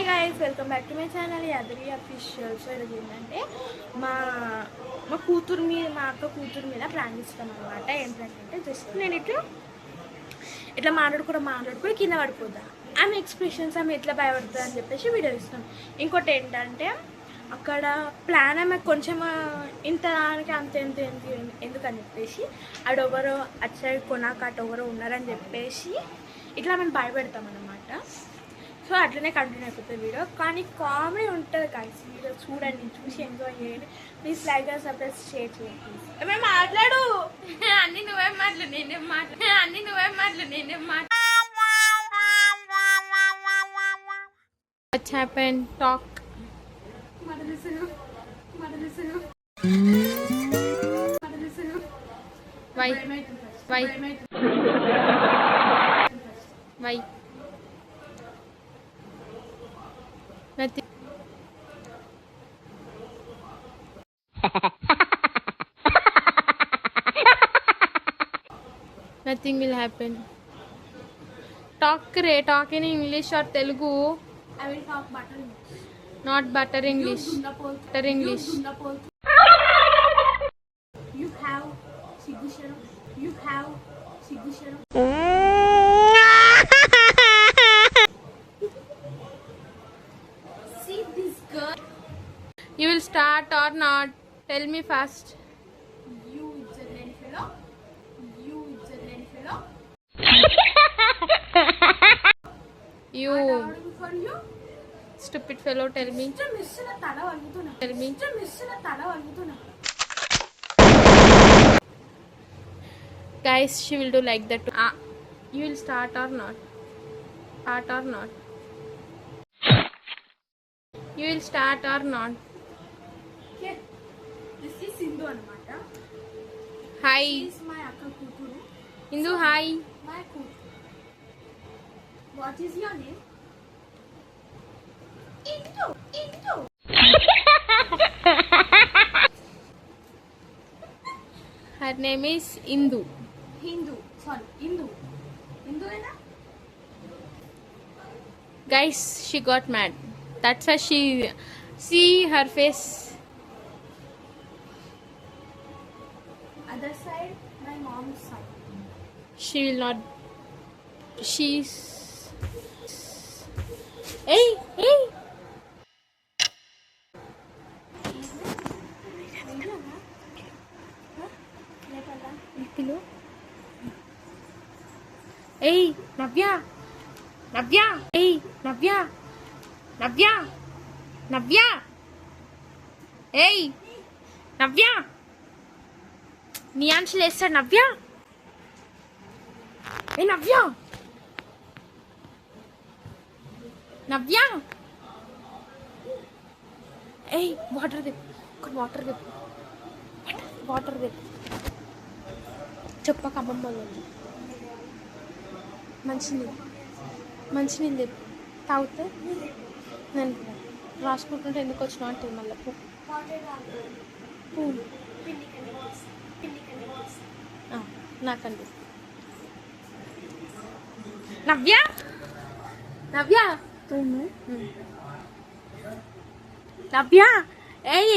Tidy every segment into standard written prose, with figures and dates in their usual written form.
Hi guys, welcome back to my channel Yadari official. So ఈరోజు ఏంటంటే మా మా కూతురు మీద, మా అక్క కూతురు మీద ప్లాన్ ఇస్తాం అనమాట. ఏంటంటే జస్ట్ నేను ఇట్లా మాట్లాడుకుని కింద పడిపోద్దా, ఆమె ఎక్స్ప్రెషన్స్ ఆమె ఎట్లా భయపడుతుంది అని చెప్పేసి వీడియో ఇస్తాం. ఇంకోటి ఏంటంటే అక్కడ ప్లాన్ ఆమె కొంచెం ఇంత దానికి అంత ఎందుకని చెప్పేసి ఆడెవరో అటు సైడ్ కొనాక అటు ఎవరో ఉన్నారని చెప్పేసి ఇట్లా మనం భయపెడతాం అన్నమాట. సో అట్లనే కంటిన్యూ అయిపోతుంది వీడియో, కానీ కామెడీ ఉంటుంది కలిసి వీడియో చూడండి, చూసి ఎంజాయ్ చేయండి. Please like and subscribe share చేయండి. మేము మాట్లాడు అన్ని నువ్వేం మాట్లాడు నేనేం మాట్లాడు అన్ని నువ్వేం మాట్లాడు నేనేం మాట్లాడు. What's happened? Talk. Why? Why? Why? Nothing. Nothing will happen. Talk in English or Telugu. I will talk butter English. Not butter English. Butter English. You have signature. You have signature. See this girl. You will start or not? Tell me fast. You is a lane fellow. You is a lane fellow. You. For you. Stupid fellow, tell me. Tell me. Guys, she will do like that. You will start or not? Start or not? You will start or not? Okay. This is Sindhu anamata. Hi. This is my akka kuturu. Sindhu, hi. My kuturu. What is your name? Indu. Her name is Indu. Indu. Ena? Guys, she got mad. That's why she see her face. Other side, my mom's side. She will not. She's. Hey. Hey, Navya. Hey, Navya. Hey, Navya. Niansh lesa Navya. Hey, Navya. Hey, water dip. చెప్పా కమ్మమ్మలో మంచినీళ్ళు తాగితే నేను రాసుకుంటుంటే ఎందుకు వచ్చినా అంటే మళ్ళీ నాకండి. నవ్య నవ్య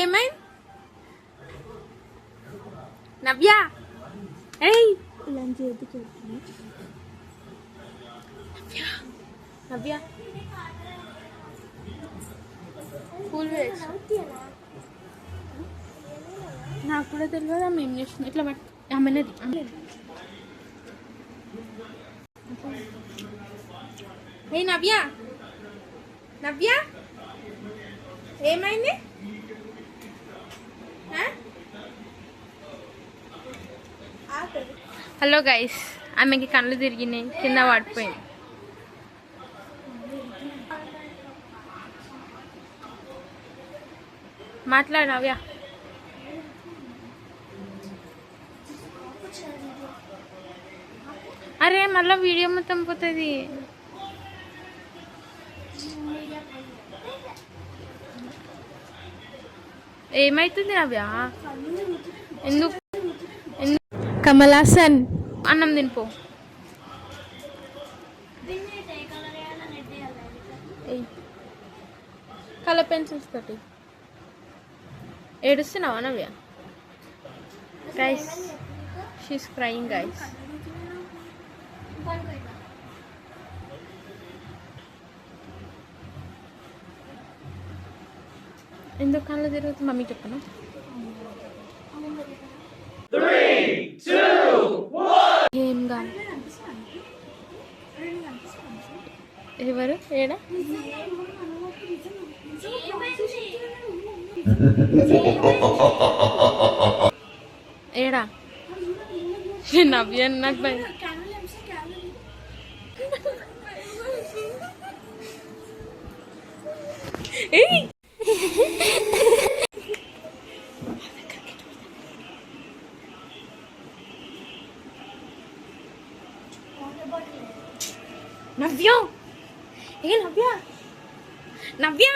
ఏమైంది నవ్య? ఇలాంటి చేతికి నవ్య కూల్ వేసి నాకు కూడా తెలియదు ఆమె ఏం చేస్తుంది. ఇట్లా ఆమెనది ఏ నవ్య ఏమైంది? హలో గైస్, ఆమెకి కళ్ళు తిరిగినాయి, కింద పడిపోయింది. మాట్లాడు నవ్య. అరే మళ్ళీ వీడియో మొత్తం పోతుంది. ఏమైతుంది నవ్య? ఎందుకు కమలాసన్ అన్నం తినిపో. కలర్ పెన్సిల్స్ తోటి. ఏడుస్తున్నావా Navya? Guys she's crying guys. ఎందుకు కళ్ళు తిరుగుతుంది మమ్మీ చెప్పను. ఏం కాదు. ఎవరు ఏడా? ఏడా నవ్య నాకు భయం. నవ్య ఏ నవ్య నవ్య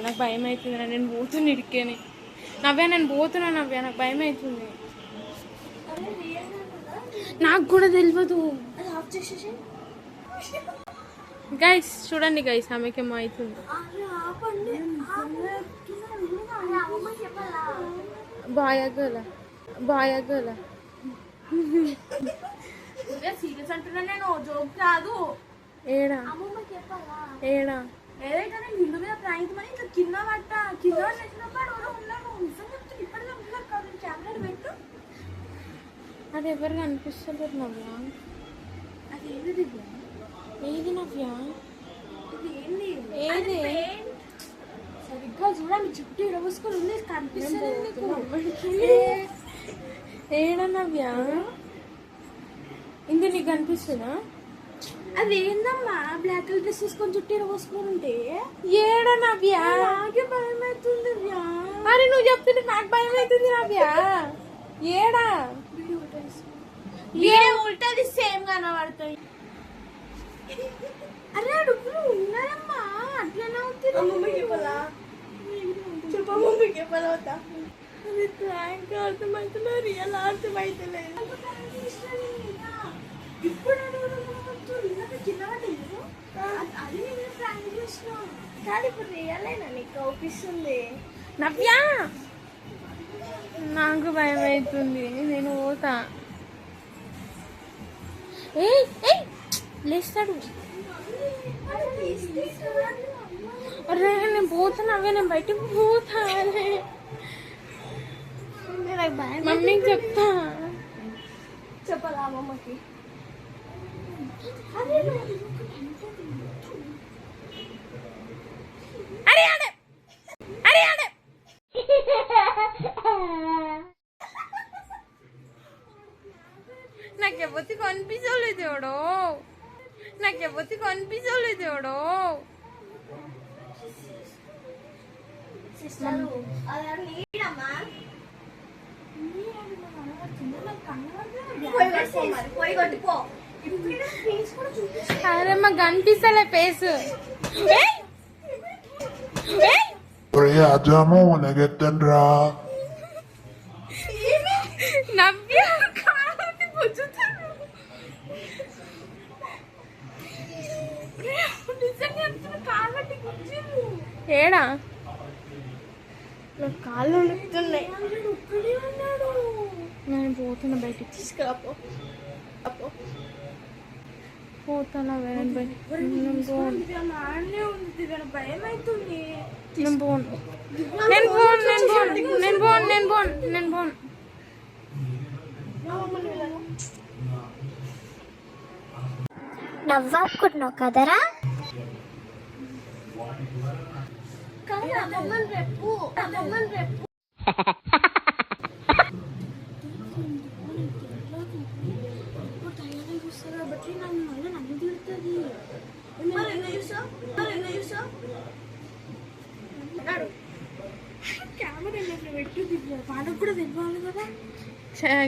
నాకు భయం అవుతుంది. నేను పోతున్నా ఇడికేని. నవ్య నేను పోతున్నా. నవ్య నాకు భయం అవుతుంది. నాకు కూడా తెలియదు. గైస్ చూడండి గైస్ ఆమెకేమో అవుతుంది. బాయగల బాయగల సీరియస్ అంటున్నా నేను, జోక్ కాదు. ఏడా ఏడా ఏదైతే నిండు మీద ప్రాంక్ మని ఇట్లా కింద పట్ట కింద నచ్చినప్పుడు ఉన్నాను. నిజం చెప్తాను ఇప్పటికే కెమెరా పెట్టు. అది ఎవరికి అనిపిస్తలేదు నవ్య. అది ఏది దివ్య? ఏది నవ్య? ఇది ఏంది? ఏది సరిగ్గా చూడండి. చుట్టూ ఇడవసుకొని ఉంది కనిపిస్తుంది. ఏడా నవ్య? ఇందు నీకు కనిపిస్తుందా? అది ఏందమ్మా బ్లాక్ కలర్ డ్రెస్ వేసుకొని చుట్టూ ఇడవసుకొని ఉంటే? ఏడా నవ్య? నాకే భయం అవుతుంది. అరే నువ్వు చెప్తుంటే నాకు భయం అవుతుంది నవ్య. ఏడా ఉల్టాది సేమ్ కనబడతాయి. అరే అడుగులు ఉన్నారమ్మా అట్లనే అవుతుంది. మమ్మీకి చెప్పాలవుతా. అది ప్రాంక్ అర్థమవుతున్నా రియల్ అర్థమవుతలేదు. ఇప్పుడు కింద పట్టలేదు. అది నేను ప్రాంక్ చేసిన కానీ ఇప్పుడు రియల్ అయినా నీకు అవుపిస్తుంది. నవ్య నాకు భయం అవుతుంది. నేను పోతా. లేస్తాడు. అరే నేను పోతున్నా. నేను బయటకు పోతా. మమ్మీకి చెప్తా. చెప్పాలా అమ్మమ్మకి? అరే అరే అరే అరే నాకెవరికి కనిపించలేదు ఎవడో. నాకెవరికి కనిపించలేదు ఎవడో. అరే మా కనిపిస్తలే ఫేస్. నవ్య ఏడా నాకు కాళ్ళు నొప్పుతున్నాయి. నేను పోతున్నా బయటికి. తీసుకురాపో పోతానా? భయం అవుతుంది. నేను పోను. నవ్వాకున్నావు కదరా? రేపు కాబట్టి నన్ను మళ్ళీ నన్ను తిడుతుంది. కెమెరా పెట్టు వాళ్ళకు కూడా తెలియాలి కదా.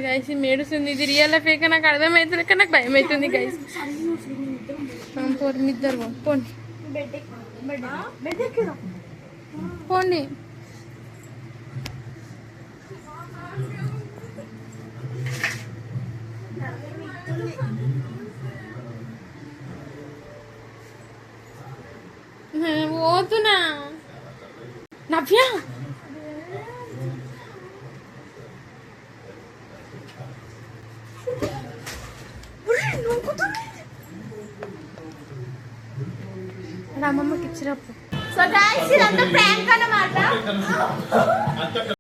గైస్ మేడుస్తుంది. ఇది రియల్ ఫేక్ నాకు అర్థమవుతుంది కానీ నాకు భయం అవుతుంది గైస్. ఇద్దరు పోండి పోండి. పోతున్నా నవ్య అమ్మమ్మకి ఇచ్చినప్పుడు సో గాయ్స్ ఇదంతా ప్రాంక్ అన్నమాట.